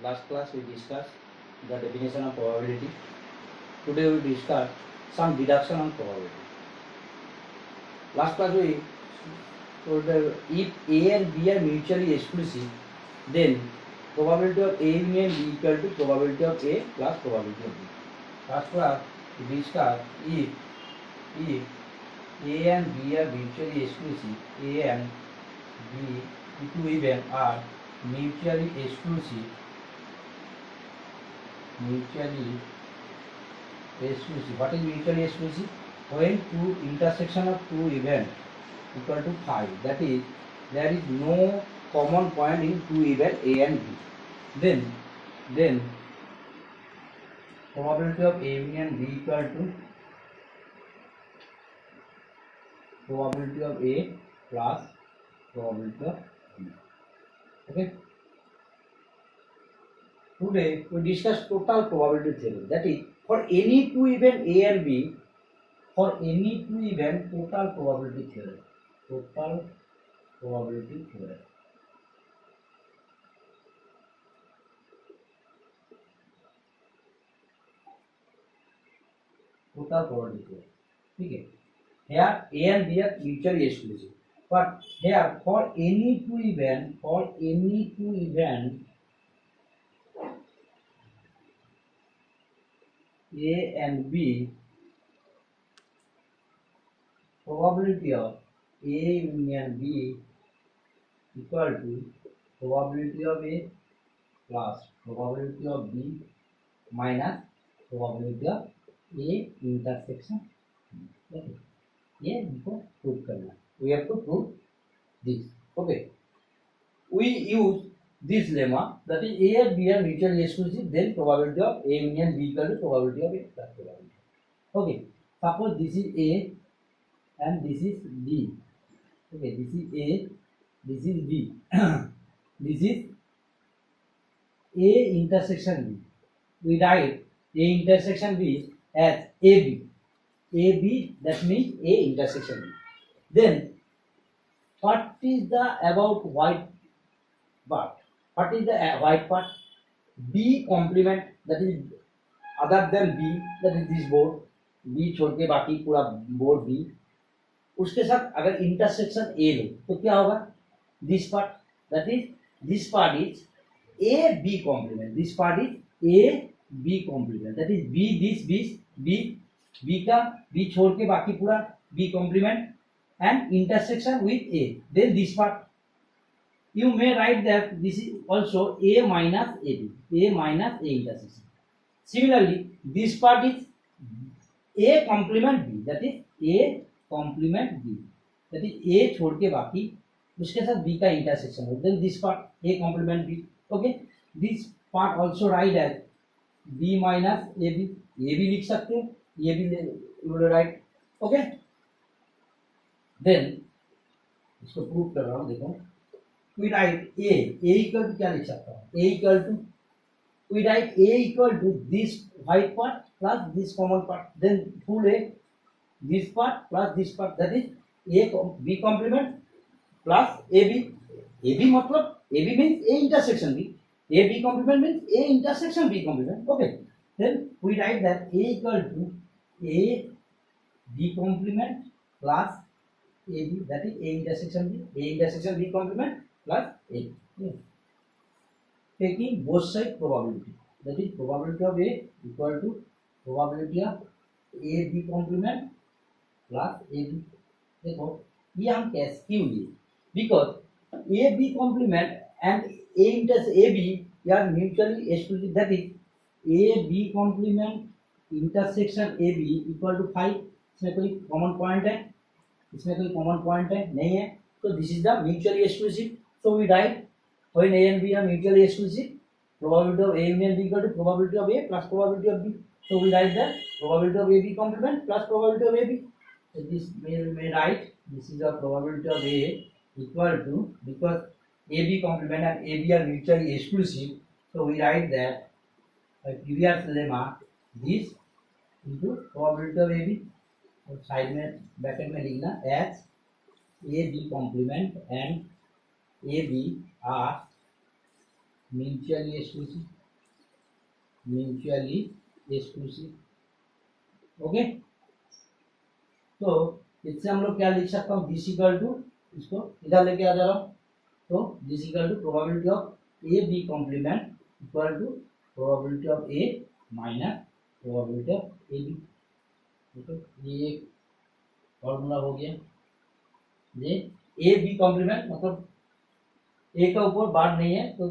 Last class we discussed the definition of probability. Today we discuss some deduction on probability. Last class we told that if A and B are mutually exclusive, then probability of A union B equal to probability of A plus probability of B. Last class we discussed if A and B are mutually exclusive, A and B two even are mutually exclusive. What is mutually exclusive? When two intersection of two events equal to 5, that is, there is no common point in two events A and B. Then probability of A union B equal to probability of A plus probability of B. Okay. Today we discuss total probability theorem. That is, for any two event A and B, for any two event total probability theorem. Total probability theorem. Total probability theorem. Okay. Here A and B are mutually exclusive. But here for any two event, A and B, probability of A union B equal to probability of A plus probability of B minus probability of A intersection. Okay. ये हमको prove करना है. We have to prove this. Okay. We use this lemma, that is A and B are mutually exclusive, then probability of A union B equal to probability of A plus probability. Okay. Suppose this is A and this is B. Okay, this is A, this is B. This is A intersection B. We write A intersection B as AB. AB, that means A intersection B. Then, what is the about white part? What is the white part? B complement, that is other than B, that is this board. B छोड़ के बाकी पूरा board B. उसके साथ अगर intersection A लो तो क्या होगा? This part, that is this part is A B complement. This part is A B complement. That is B this B का B छोड़ के बाकी पूरा B complement and intersection with A. Then this part, you may write that this is also A minus AB. A minus A intersection. Similarly, this part is A complement B. That is A complement B. That is A छोड़ के बाकी उसके साथ B का intersection हो. Then this part A complement B. Okay. This part also write as B minus AB. ये भी लिख सकते हैं. ये भी you will write. Okay. Then इसको प्रूव कर रहा हूँ. देखो. We write A equal to क्या लिख सकता हूँ? A equal to, we write A equal to this white part plus this common part. Then full A, this part plus this part. That is A B complement plus AB. AB मतलब AB means A intersection B. A B complement means A intersection B complement. Okay. Then we write that A equal to A B complement plus AB. That is A intersection B. A intersection B complement plus A. Yeah. Taking both side probability. That is probability of A equal to probability of A B complement plus AB. देखो ये हम कैसे क्यों लिए? Because A B complement and A intersection A B are mutually exclusive. That is A B complement intersection A B equal to 5. इसमें कोई common point है? इसमें कोई common point है? नहीं है. So this is the mutually exclusive. So we write when A and B are mutually exclusive, probability of A union B equal to probability of A plus probability of B. So we write that probability of A B complement plus probability of A B. So this may write this is the probability of A equal to, because A B complement and A B are mutually exclusive. So we write that previous lemma this into probability of A B. और side में bracket में लिखना H A B complement and A B are mutually exclusive. Okay, तो इससे हम लोग क्या लिख सकता हूँ, दिस इक्वल टू, इसको इधर लेके आ जा रहा हूँ, तो this equal to probability of A B complement equal to probability of A minus probability of A B. ये एक फॉर्मूला हो गया। ये ए बी कॉम्प्लीमेंट मतलब ए का ऊपर बार नहीं है, तो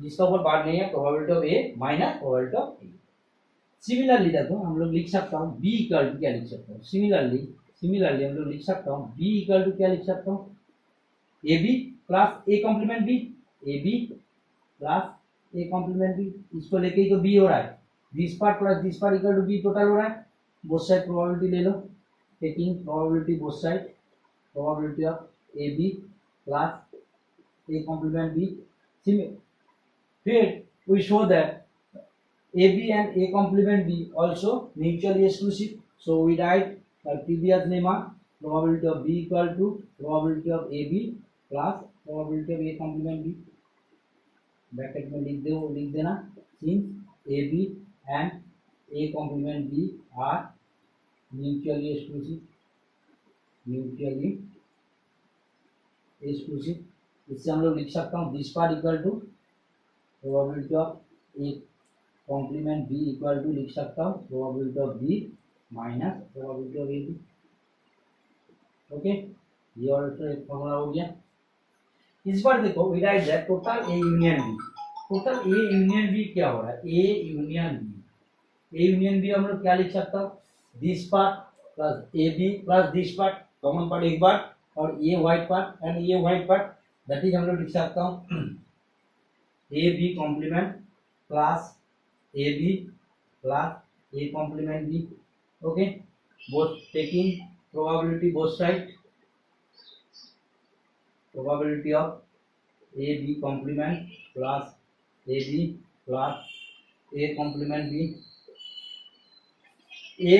जिसका ऊपर बार नहीं है probability of A minus probability of A. Similarly देखो हम लोग लिख सकता हूँ बी इक्वल टू क्या लिख सकता हूँ, सिमिलरली हम लोग लिख सकता हूँ बी इक्वल टू क्या लिख सकता हूँ, A B plus A complement B, A B plus A complement B. इसको लेके ही तो बी हो रहा है, this part plus this part equal to B total हो रहा है। बोथ साइड प्रोबेबिलिटी ले लो, taking probability both side, probability of A B plus A complement B. फिर we show that AB and A complement B also mutually exclusive. So we write previous lemma, probability of B equal to probability of AB plus probability of A complement B. Bracket में लिख देना, since AB and A complement B are mutually exclusive. इससे हम लोग लिख सकता हूँ this part equal to probability of A complement B equal to लिख सकता हूँ probability of B minus probability of A B. Okay, ये और एक फॉर्मूला हो गया। इस बार देखो we write that total A union B, total A union B क्या हो रहा है, ए यूनियन बी हम लोग क्या लिख सकता हूँ, this part plus A B plus this part, common part एक बार, और ये व्हाइट पार्ट एंड ये व्हाइट पार्ट, दैट इज हम लोग लिख सकता हूँ A B complement plus A B plus A complement B. Okay, both taking probability both side, probability of A B complement plus A B plus A complement B. A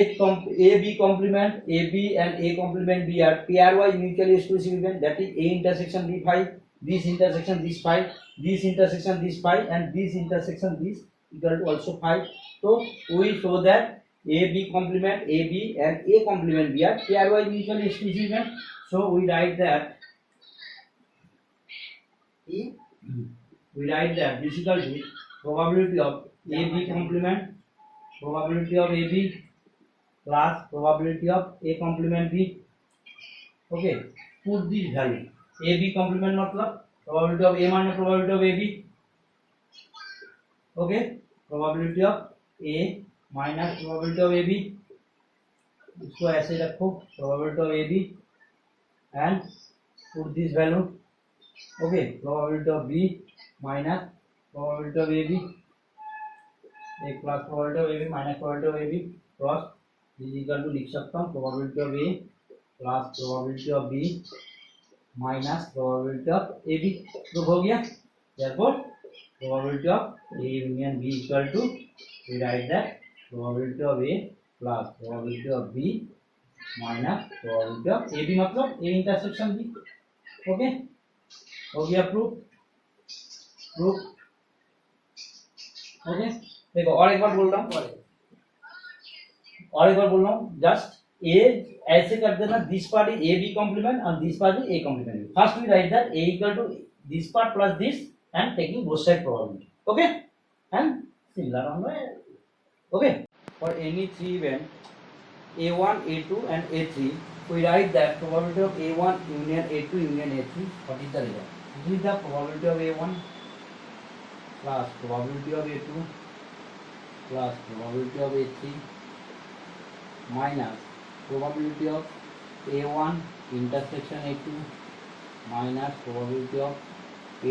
B complement A B and A complement B are pairwise mutually exclusive event, that is A intersection B phi, this intersection this phi, this intersection this phi, and this intersection this equal to also phi. So we show that A B complement A B and A complement B are pairwise mutually exclusive event. So we write that this is equal to probability of A B complement, probability of A B plus probability of A complement B. Okay, put this value A B complement मतलब probability of A minus probability of A B. Okay, probability of A minus probability of A B, इसको ऐसे रखो probability of A B and put this value. Okay, probability of B minus probability of A B, एक plus probability of A B minus probability of A B cross is equal to लिख सकता हूँ probability of A plus probability of B minus probability of A B। Proof हो गया। therefore probability of A union B equal to, we write that probability of A plus probability of B minus probability of A B मतलब A intersection B। Okay, हो गया proof. Okay, देखो और एक बार बोल रहा हूँ, जस्ट ए ऐसे कर देना, this part is A B complement और this part is A complement. First we write that A equal to this part plus this and taking both side probability. Okay, and similar on the okay for any three event A1 A2 and A3 we write that probability of A1 union A2 union A3, what is the result? This is the probability of A1 plus probability of A2 plus probability of A3 minus probability of A1 intersection A2 minus probability of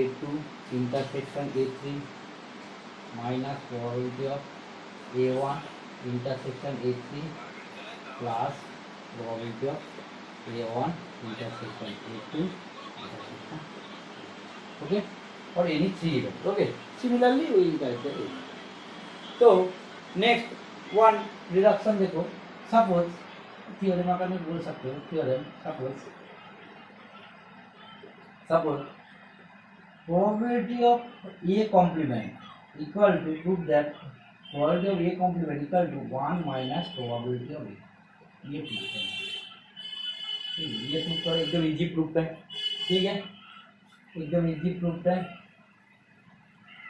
A2 intersection A3 minus probability of A1 intersection A3 plus probability of A1 intersection A2 intersection, okay, or any three event. Okay, similarly we write the A. So next one reduction देखो, suppose theorem अगर मैं बोल सकते हो theorem, suppose probability of A complement equal to prove that probability of A complement equal to 1 minus probability of A. ये proof है, ठीक है, ये प्रूफ करो, एकदम इजी प्रूफ है, ठीक है, एकदम इजी प्रूफ है।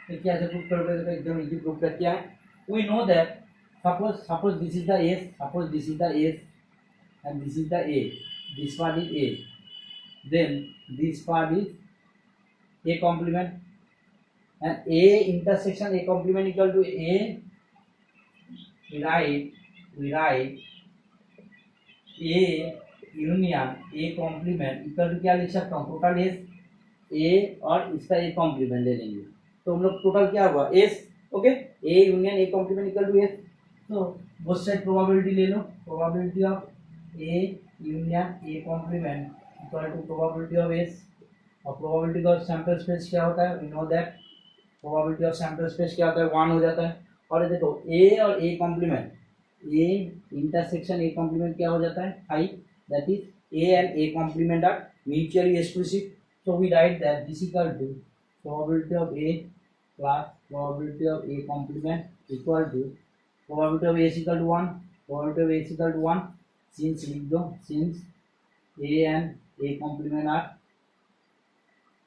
तो क्या से प्रूफ करोगे, तो एकदम इजी प्रूफ है। क्या है, we know that suppose this is the S, suppose this is the S and this is the A, this part is A, then this part is A complement and A intersection A complement equal to A, we write A union A complement equal to क्या लिख सकता हूँ, total S A और इसका A complement ले लेंगे तो हम लोग टोटल क्या हुआ S, okay, A union A complement equal to S. तो बोथ साइड प्रोबेबिलिटी ले लो, probability of A union A complement equal to probability of S, और प्रोबेबिलिटी ऑफ सैंपल स्पेस क्या होता है, we know that probability of sample space क्या होता है, 1 हो जाता है। और देखो ए और A complement, A intersection A complement क्या हो जाता है, I, that is A and A complement are mutually exclusive. So we write that this equal to probability of A plus probability of A complement equal to probability of A is equal to 1, probability of A is equal to 1, since लिख दो, since A and A complement are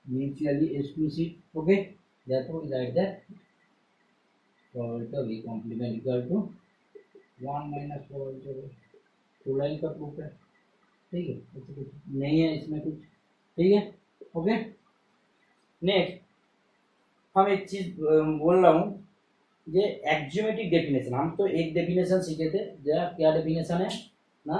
mutually exclusive, okay, therefore we write that probability of A complement equal to 1 minus probability of A। Two line का proof है, ठीक है, ऐसे कुछ नहीं है इसमें कुछ, ठीक है, ओके। नेक्स्ट हम एक चीज बोल रहा हूँ, ये एक्जियोमेटिक डेफिनेशन, हम तो एक डेफिनेशन सीखे थे, क्या डेफिनेशन है ना,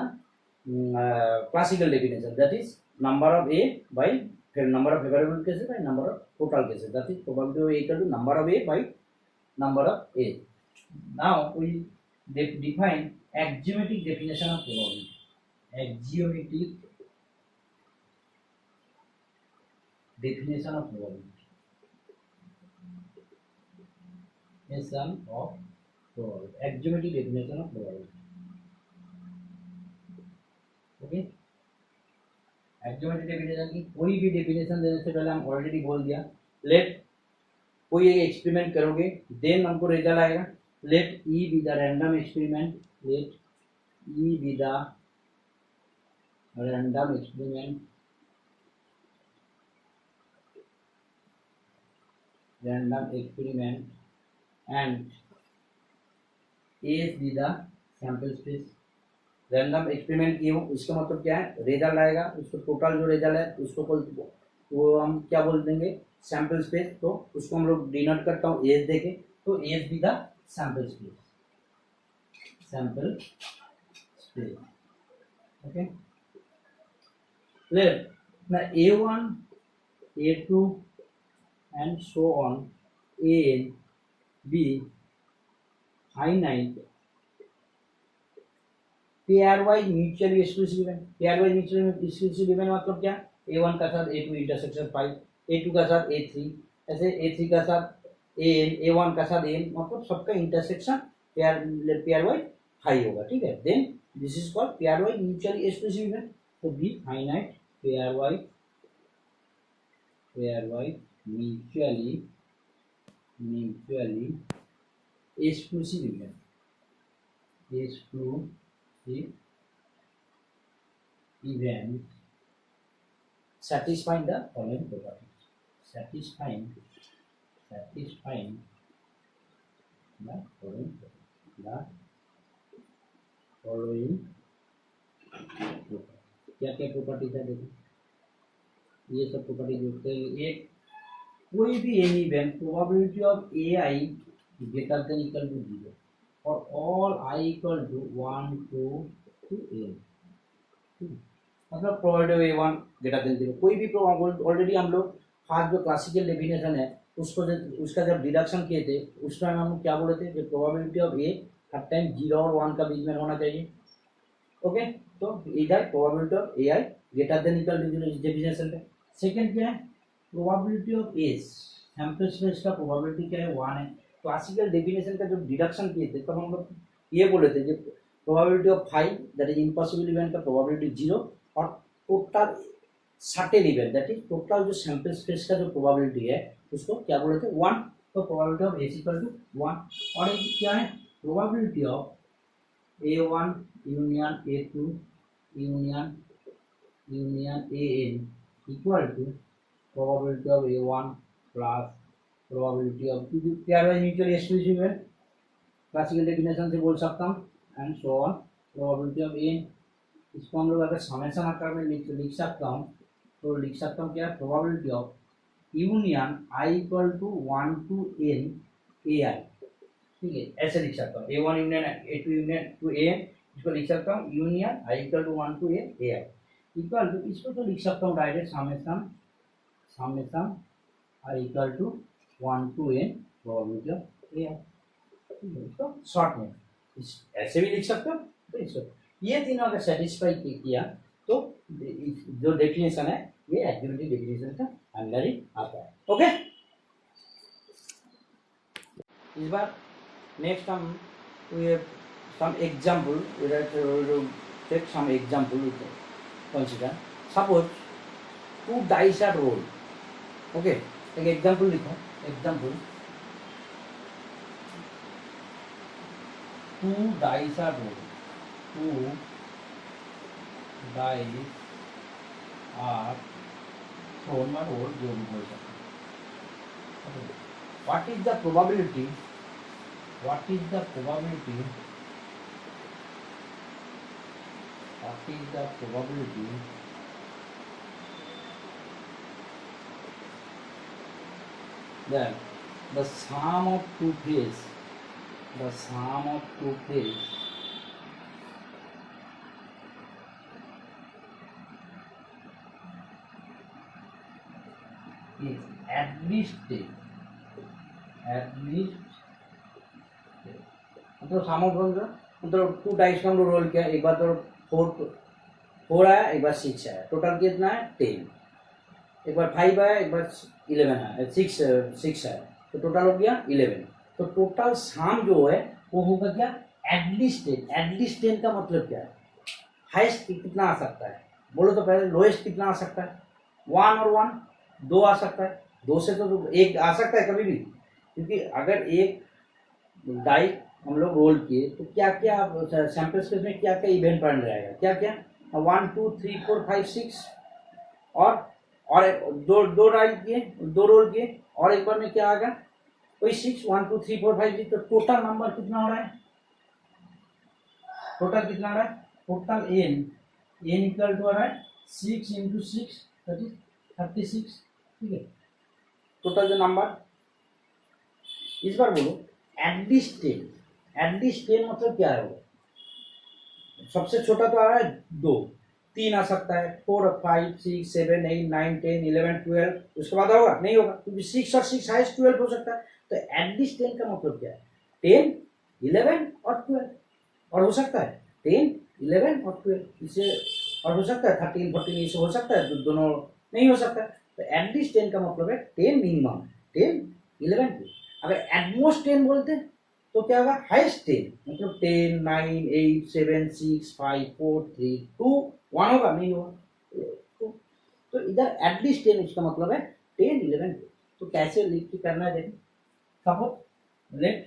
classical definition, that is number of A by number of favourable cases by number of total cases, that is probability of A equal to number of A by number of A. Now we define axiomatic definition of probability, axiomatic definition of probability, definition of probability, axiomatic definition of probability, okay. axiomatic definition की कोई भी definition देने से पहले हम already बोल दिया, late कोई एक एक्सपेरिमेंट करोगे देन हमको रिजल्ट आएगा, let E be the random experiment, let E be the random experiment, random experiment and A is the sample space। Random experiment क्यों, इसका मतलब क्या है, रिजल्ट आएगा, उसको टोटल जो रिजल्ट है उसको वो हम क्या बोल देंगे, सैंपल स्पेस। तो उसको हम लोग डिनोट करता हूँ एज देके, तो S be the sample space, sample space, okay. Let ना A1 A2 and so on A and B finite pairwise mutually exclusive event। pairwise mutually exclusive event मतलब क्या, A1 का साथ A2 इंटरसेक्शन 5, A2 का साथ A3, ऐसे A3 का साथ AN, A1 का साथ AN, मतलब सबका इंटरसेक्शन pairwise हाई होगा, ठीक है। Then this is called pairwise mutually exclusive event। तो B finite pairwise mutually exclusive event, exclusive event satisfying the following properties, satisfying the following क्या क्या प्रॉपर्टीज है, देखो ये सब प्रॉपर्टी देखते हैं। एक कोई भी any event probability of A I greater than equal to 0 और all I equal to 1 2 to n, मतलब probability of A1 greater than 0, कोई भी ऑलरेडी हम लोग फास्ट जो क्लासिकल डेफिनेशन है उसको उसका जब डिडक्शन किए थे उस टाइम हम क्या बोले थे कि probability of A her time 0 और 1 का बीच में होना चाहिए, ओके। तो इधर probability of A I greater than equal to 0 इस डेफिनेशन पे। सेकंड क्या है, probability of S, sample space का प्रोबेबिलिटी क्या है, 1 है। क्लासिकल डेफिनेशन का जब डिडक्शन किए थे तब हम लोग ये बोले थे कि probability of 5 that is impossible event का प्रोबेबिलिटी 0 और total certain event, that is total जो सैंपल स्पेस का जो प्रोबेबिलिटी है उसको क्या बोलते हैं 1। तो probability of S equal to 1। और एक क्या है probability of A1 union A2 union AN equal to probability of A1 plus probability of pairwise mutually exclusive है, क्लासिकल डेफिनेशन से बोल सकता हूँ, and so on. Probability of N, इसको हम लोग अगर समेशन आकार में लिख सकता हूँ तो लिख सकता हूँ क्या probability of union I equal to 1 to n AI, ठीक है, ऐसे लिख सकता हूँ A1 union A2 union to AN, इसको लिख सकता हूँ union I equal to 1 to n AI equal to, इसको तो लिख सकता हूँ direct summation I equal to 1 to n probability of AI, इसको शॉर्ट में ऐसे भी लिख सकते हो। तो इसको ये तीनों अगर सेटिस्फाई किया तो जो डेफिनेशन है ये एक्टिविटी डेफिनेशन का अंदर ही आता है। ओके, इस बार नेक्स्ट हम some example, we have to take some example we can consider. Suppose two dice are rolled. Okay, एक example लिखो, example two dice are rolled. Two dice are thrown or rolled, जो भी बोल सकते हैं। What is the probability? What is the probability? What is the probability that the sum of two pairs, the sum of two pairs is at least 10, at least 10, मतलब sum of roll मतलब to dice का हम लोग role किया, एक बार तो four आया, एक बार 6 आया, टोटल कितना है 10, एक बार 5 आया, एक बार 11 आया, 6 आया, तो टोटल हो गया 11। तो टोटल सम जो है वो होगा क्या एटलीस्ट 10। एटलीस्ट 10 का मतलब क्या है, हाईएस्ट कितना आ सकता है बोलो तो पहले, लोएस्ट कितना आ सकता है 1 और 1 2 आ सकता है, 2 से तो 1 आ सकता है कभी भी, क्योंकि अगर एक डाई हम लोग रोल किए तो क्या क्या सैंपल स्पेस में क्या क्या इवेंट बन रहेगा, क्या क्या 1 2 3 4 5 6 और दो डाई किए, 2 रोल किए और एक बार में क्या आएगा कोई 6 1 2 3 4 5 6, तो टोटल नंबर कितना हो रहा है, टोटल कितना आ रहा है, टोटल एन इक्वल टू आ रहा है 6 इंटू 6 दैट इज 36, ठीक है। टोटल जो नंबर इस बार बोलो एटलीस्ट 10, एटलीस्ट 10 मतलब क्या है, वो सबसे छोटा तो आ रहा है 2, 3 आ सकता है, 4 5 6 7 8 9 10 11 12, उसके बाद होगा नहीं होगा, क्योंकि 6 और 6 हाईएस्ट 12 हो सकता है। तो एटलीस्ट 10 का मतलब क्या है 10 11 और 12, और हो सकता है 10 11 और 12 इसे, और हो सकता है 13 14 इसे हो सकता है, दोनों नहीं हो सकता। तो एटलीस्ट 10 का मतलब है 10 मिनिमम 10 11 12। अगर एटमोस्ट 10 बोलते हैं तो क्या होगा हाईएस्ट 10, मतलब 10 9 8 7 6 5 4 3 2 1 होगा नहीं होगा। तो इधर एटलीस्ट 10 इसका मतलब है 10 11 12। तो कैसे लिख के करना है देखें, suppose let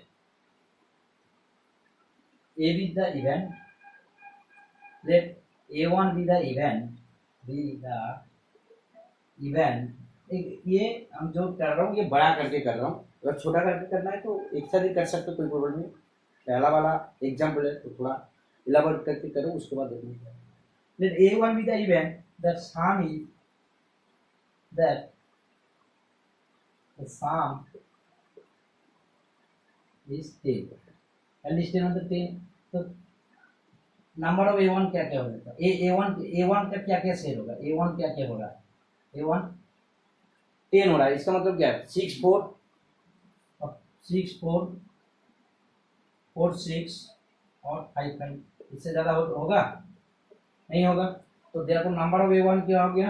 A be the event, let A1 be the event, ये हम जो कर रहा हूँ ये बड़ा करके कर रहा हूँ, अगर छोटा करके करना है तो एक साथ ही कर सकते हो, कोई प्रॉब्लम नहीं। पहला वाला एग्जाम्पल है तो थोड़ा इलाबोरेट करके करो, उसके बाद देखना। Let A1 be the event that sum is that the sum is 10, at least 10 मतलब 10, तो नंबर ऑफ A1 क्या क्या होगा, A1 का क्या क्या सेट होगा, A1 क्या क्या हो रहा है, A1 10 हो रहा है, इसका मतलब क्या है 6 4 4 6 और 5 5, इससे ज़्यादा होगा नहीं होगा। तो देखो नंबर ऑफ A1 क्या हो गया,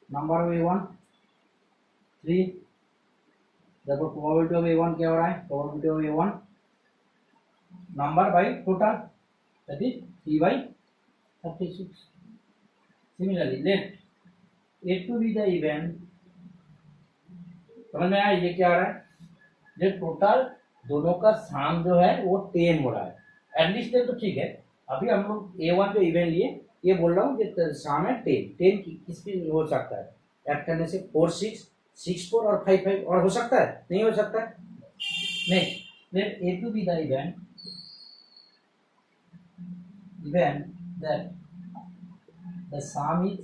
नंबर ऑफ A1 3, देखो प्रोबेबिलिटी ऑफ A1 क्या हो रहा है, probability of A1 number by total that is 3/36। Similarly let A two be the event, समझ में आया ये क्या आ रहा है? जो टोटल दोनों का साम जो है वो 10 हो रहा है। एटलीस्ट 10 तो ठीक है। अभी हम लोग A1 जो इवेंट लिए, ये बोल रहा हूँ कि साम है 10। 10 किस पे हो सकता है? ऐड करने से 4 6 6 4 और 5 5 और हो सकता है? नहीं हो सकता है। Next let A to be the event that the sum is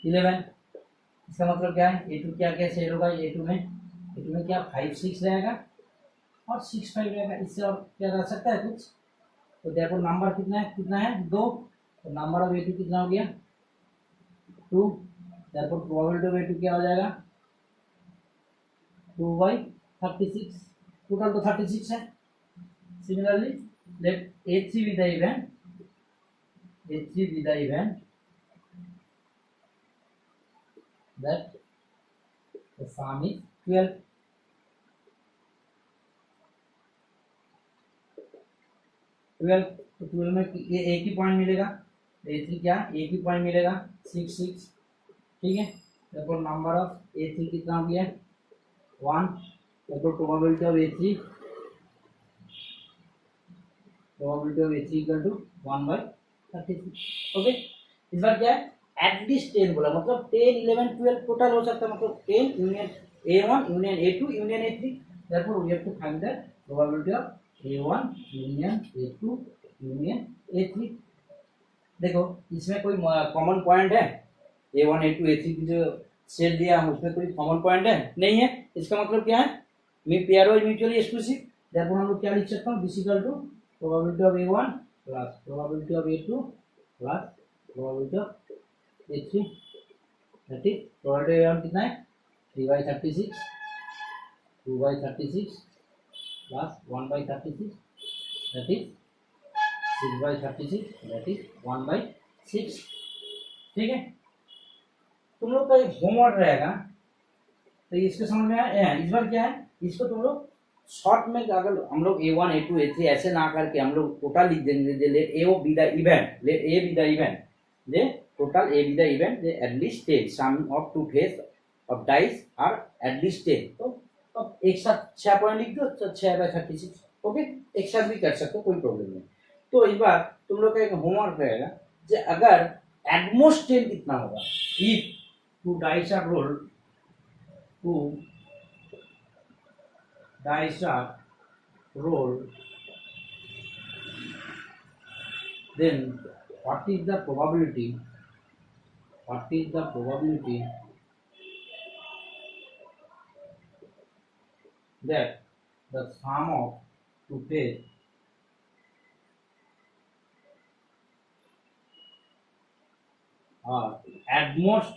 11। इसका मतलब क्या है? A2 क्या क्या सेट होगा? A2 में क्या 5 6 रहेगा और 6 5 रहेगा। इससे और क्या रह सकता है कुछ? तो देखो नंबर कितना है 2। तो नंबर ऑफ A2 कितना हो गया 2। देखो प्रोबेबिलिटी ऑफ A2 क्या हो जाएगा 2/36। टोटल तो 36 है। Similarly let A3 with the event that the sum is 12। 12 तो 12 में ये एक ही पॉइंट मिलेगा। A3 क्या एक ही पॉइंट मिलेगा 6 6। ठीक है। देखो नंबर ऑफ A3 कितना हो गया 1। देखो probability of A3 equal to 1/36। Okay. इस बार क्या है एटलीस्ट 10 बोला, मतलब 10 11 12 टोटल हो सकता है, मतलब 10 union A1 union A2 union A3। therefore we have to find the probability of A1 union A2 union A3। देखो इसमें कोई कॉमन पॉइंट है? A1 A2 A3 की जो सेट दिया हम उसमें कोई कॉमन पॉइंट है? नहीं है। इसका मतलब क्या है? Pairwise mutually exclusive. therefore हम लोग क्या लिख सकते हैं? This equal to probability of A1 plus probability of A2 plus probability of A3। that is probability of A1 कितना है 3/36 2/36 plus 1/36 that is 6/36 that is 1/6। ठीक है। तुम लोग का एक होमवर्क रहेगा, तो इसको समझ में आया? इस बार क्या है इसको तुम लोग शॉर्ट में, अगर हम लोग A1 A2 A3 ऐसे ना करके हम लोग टोटल लिख देंगे। Let A be the event, let A be the event, they total A be the event, they at least 10 sum of two face of dice are at least 10। तो एक साथ 6 पॉइंट लिख दो तो 6/36। ओके, एक साथ भी कर सकते हो, कोई प्रॉब्लम नहीं। तो इस बार तुम लोग का एक होमवर्क रहेगा कि अगर एटमोस्ट 10 कितना होगा if two dice are rolled, two dice are rolled, then what is the probability that the sum of two face are at most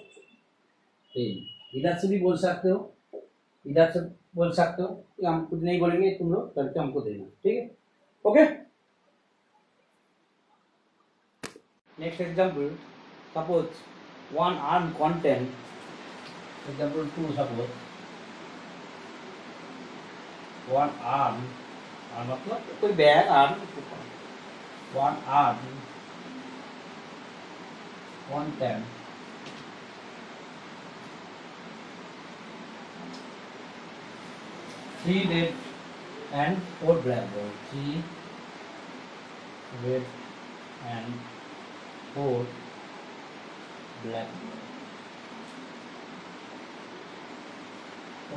10। इधर से भी बोल सकते हो, इधर से बोल सकते हो, कि हम कुछ नहीं बोलेंगे, तुम लोग करके हमको देना। ठीक है। Okay. Next example, suppose one arm content, example 2, suppose one arm मतलब कोई bag arm, one arm content three red and 4 black ball, 3 red and 4 black ball।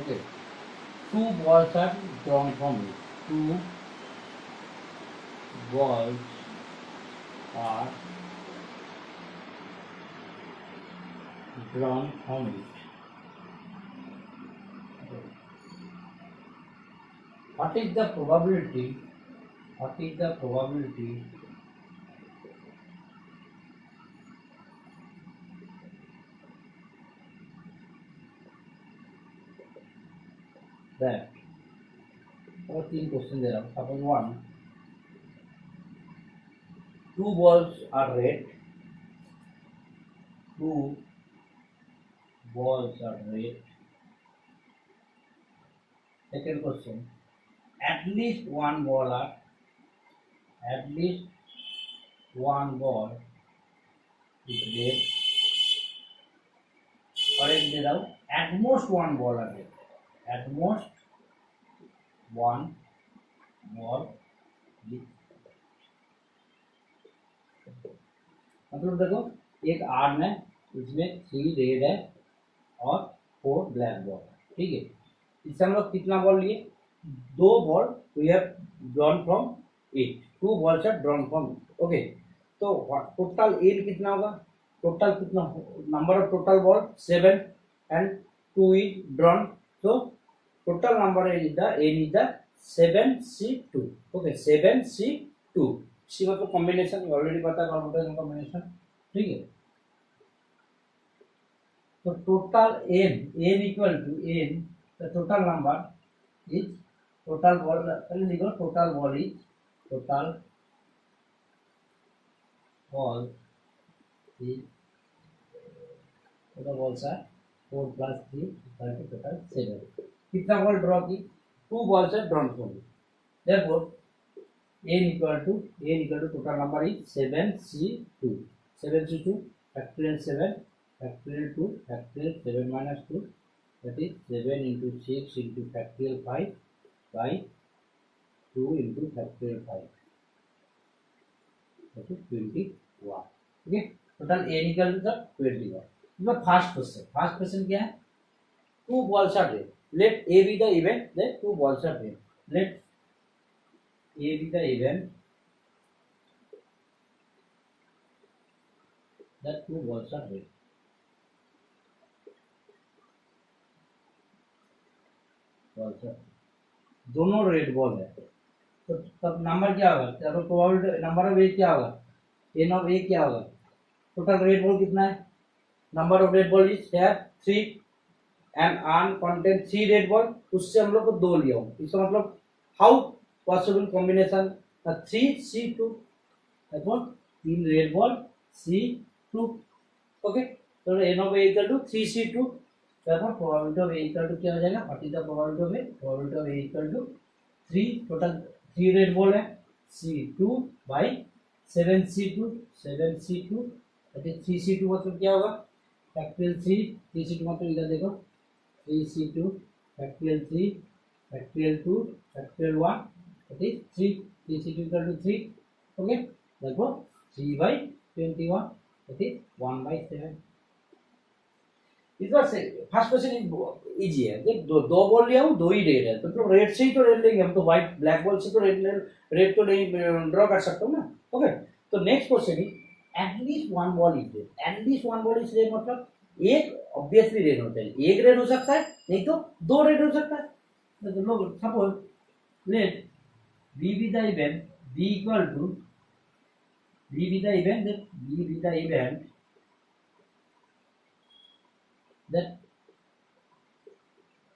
Okay, 2 balls are drawn from it, 2 balls are drawn from it। Okay. What is the probability that, और 3 question दे रहा हूँ। Suppose 1, 2 balls are red, 2 balls are red। Second question, at least one ball red और एक दे रहा हूँ at most one ball आगे, at most one ball, मतलब देखो एक आर्म है, इसमें 3 रेड है और 4 ब्लैक बॉल है, ठीक है। इससे हम लोग कितना बॉल लिए, 2 ball we have drawn from it, 2 balls are drawn from it, okay. तो टोटल एन कितना होगा, टोटल कितना, number of total ball 7 and 2 is drawn, so total number is the n is the 7c2, okay 7c2, सी मतलब combination already पता है, combination combination, ठीक है। तो total n equal to n, the total number is, total ball पहले लिखो, total ball is, total ball is, total balls are 4 plus 3 total 7, कितना ball draw की, 2 balls are drawn from it, therefore n equal to total number is 7c2, 7c2 factorial 7 factorial 2 factorial 7 minus 2, that is 7 into 6 into factorial 5 by 2 into factorial 5, that is 21, okay। total n equal to the 21। मतलब first question क्या है, 2 balls are there, let a be the event that 2 balls are there, let a be the event that 2 balls are there, दोनों red ball है, तो तब number क्या होगा, तो प्रोबेबिलिटी नंबर ऑफ ए क्या होगा, एन ऑफ ए क्या होगा, टोटल रेड बॉल कितना है, number of red ball is 3 and arm content 3 red ball, उससे हम लोग को 2 लिया हूँ, इसका मतलब हाउ पॉसिबल कॉम्बिनेशन 3c2, देखो 3 रेड बॉल c2, ओके। तो N of A equal to 3c2, therefore probability of a equal to क्या हो जाएगा, what is the probability of a, probability of a equal to 3, total 3 red ball है, c2 by 7c2, 7c2 that is 3c2 मतलब क्या होगा, factorial 3, 3c2 मतलब इधर देखो 3c2 factorial 3 factorial 2 factorial 1 that is 3, 3c2 equal to 3, okay, देखो 3 by 21 that is 1 by 7। इस बार से फर्स्ट क्वेश्चन इजी है, देख दो बॉल लिया हूँ, 2 ही रेड है, तो मतलब रेड से ही तो रेड लेंगे हम, तो व्हाइट ब्लैक बॉल से तो रेड तो नहीं ड्रॉ कर सकता हूँ ना, ओके। तो next question is at least 1 ball is red, at least 1 ball is red मतलब एक ऑब्वियसली रेड होता है, एक रेड हो सकता है, नहीं तो 2 रेड हो सकता है, तो लोग suppose let B be the event, B equal to B be the event, B be the event that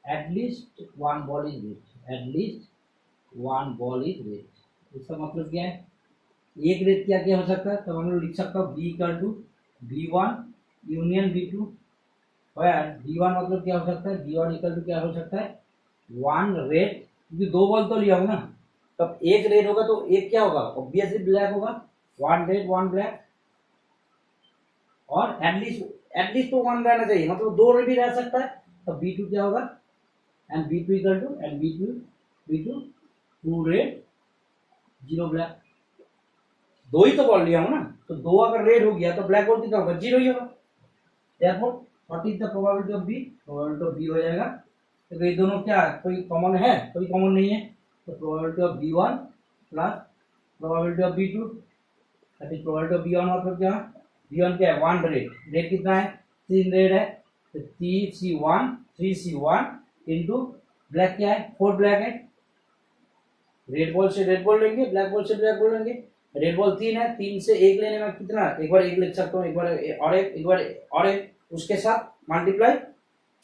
at least 1 ball is reached, at least 1 ball is reached, इसका मतलब क्या है, एक रेट क्या क्या हो सकता है, तो हम लोग लिख सकता हूँ B equal to b1 union b2, और b1 मतलब क्या हो सकता है, b1 इक्वल टू क्या हो सकता है, 1 रेट, क्योंकि 2 बॉल तो लिया हूँ ना, तब एक रेट होगा तो एक क्या होगा, ऑब्वियसली ब्लैक होगा, 1 रेट 1 ब्लैक, और एटलीस्ट तो 1 रहना चाहिए, मतलब 2 भी रह सकता है, तो b2 क्या होगा, and b2 equal to, and b2 2 red 0 black, 2 ही तो बॉल लिया हूं ना, तो 2 अगर रेड हो गया तो ब्लैक बॉल कितना होगा, 0 ही होगा, therefore what is the probability of B, probability of B हो जाएगा, तो ये दोनों क्या कोई कॉमन है, कोई कॉमन नहीं है, तो probability of b1 plus probability of b2, that is probability of b1 मतलब क्या, b1 क्या है, 1 रेड कितना है, 3 रेड है, तो 3c1 इनटू ब्लैक क्या है, 4 ब्लैक है, रेड बॉल से रेड बॉल लेंगे, ब्लैक बॉल से ब्लैक बॉल लेंगे, रेड बॉल 3 है, 3 से 1 लेने में कितना, एक बार 1 ले सकता हूँ, एक बार और एक उसके साथ मल्टीप्लाई,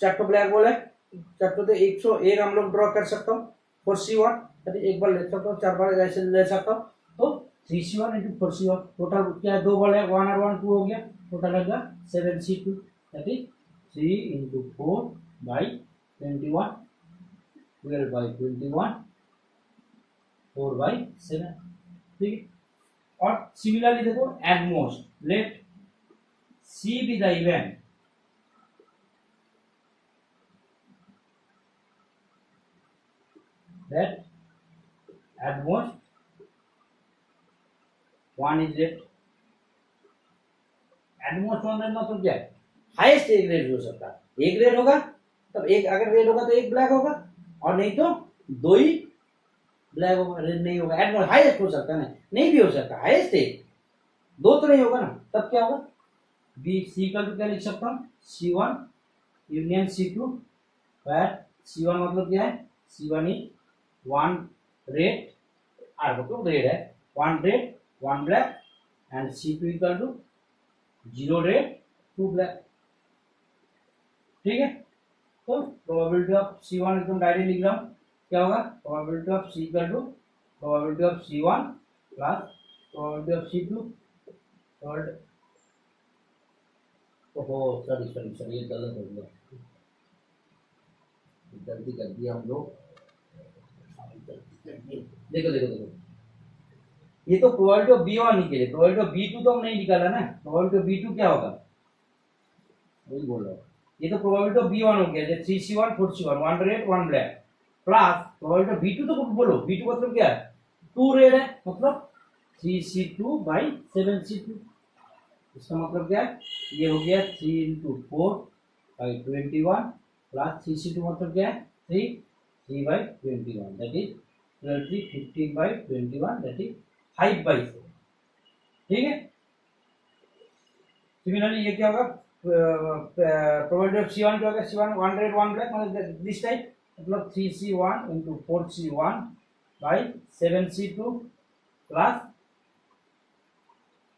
4 तो ब्लैक बॉल है, 4 तो 101 हम लोग ड्रॉ कर सकता हूँ, 4c1 एक बार ले सकता हूँ, 4 बार ऐसे ले सकता हूँ, तो 3c1 इंटू 4c1, टोटल क्या है, 2 बॉल है, 1 और 1 2 हो गया, टोटल हो गया 7c2, that is 3 into 4 by 21, 12 by 21, 4 by 7, ठीक है। और सिमिलरली देखो at most, let C be the event that at most one is red. At most one red मतलब क्या है? हाईएस्ट एक रेड हो सकता है। एक रेड होगा तब एक, अगर रेड होगा तो एक ब्लैक होगा, और नहीं तो दो ही ब्लैक होगा, रेड नहीं होगा। एट मोस्ट हाईएस्ट हो सकता है ना, नहीं भी हो सकता, हाईएस्ट एक, दो तो नहीं होगा ना, तब क्या होगा? बी सी का क्या लिख सकता हूँ? C1 union C2, where C1 मतलब क्या है? C1 is one red, or मतलब रेड है, one red one black, and C2 equal to zero red two black. ठीक है, तो प्रोबेबिलिटी ऑफ C1 एकदम डायरेक्ट लिख रहा हूँ, क्या होगा? Probability of C equal to probability of C1 plus probability of C2। ओहो सॉरी ये गलत हो गया, गलती कर दिया हम लोग। देखो देखो देखो, ये तो प्रोबेबिलिटी ऑफ B1 ही के लिए, प्रोबेबिलिटी ऑफ B2 तो हम नहीं निकाला ना। प्रोबेबिलिटी ऑफ B2 क्या होगा? वही बोल रहा हूँ, ये तो प्रोबेबिलिटी ऑफ B1 हो गया, जैसे 3C1 4C1, one red one black, plus probability of B2 तो बोलो, B2 मतलब क्या है? टू रेड है, मतलब 3C2 बाई 7C2। इसका मतलब क्या है? ये हो गया 3 इंटू 4 बाई 21 प्लस 3C2 मतलब क्या है? 3 by 21, that is 15 by 21, that is 5 by 4। ठीक है, सिमिलरली ये क्या होगा? प्रोबेबिलिटी ऑफ C1 क्या होगा? C1 one red one black, मतलब दिस टाइप, मतलब 3C1 into 4C1 by 7C2 plus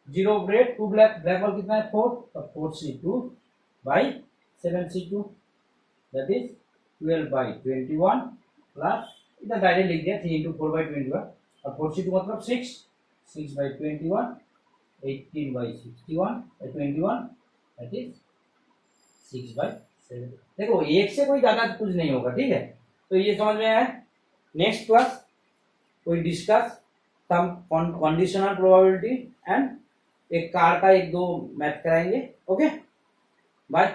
zero red two black, black ball कितना है? 4, तो 4C2 by 7C2, that is 12 by 21 plus, इधर डायरेक्ट लिख दिया 3 इंटू 4 बाई 21, और 4C2 मतलब 6 by 21, 18 by 61 21, that is 6 by 7। देखो एक से कोई ज्यादा कुछ नहीं होगा, ठीक है, तो ये समझ में आया। नेक्स्ट क्लास कोई discuss some conditional probability and एक कार का एक दो मैथ कराएंगे। Okay, bye.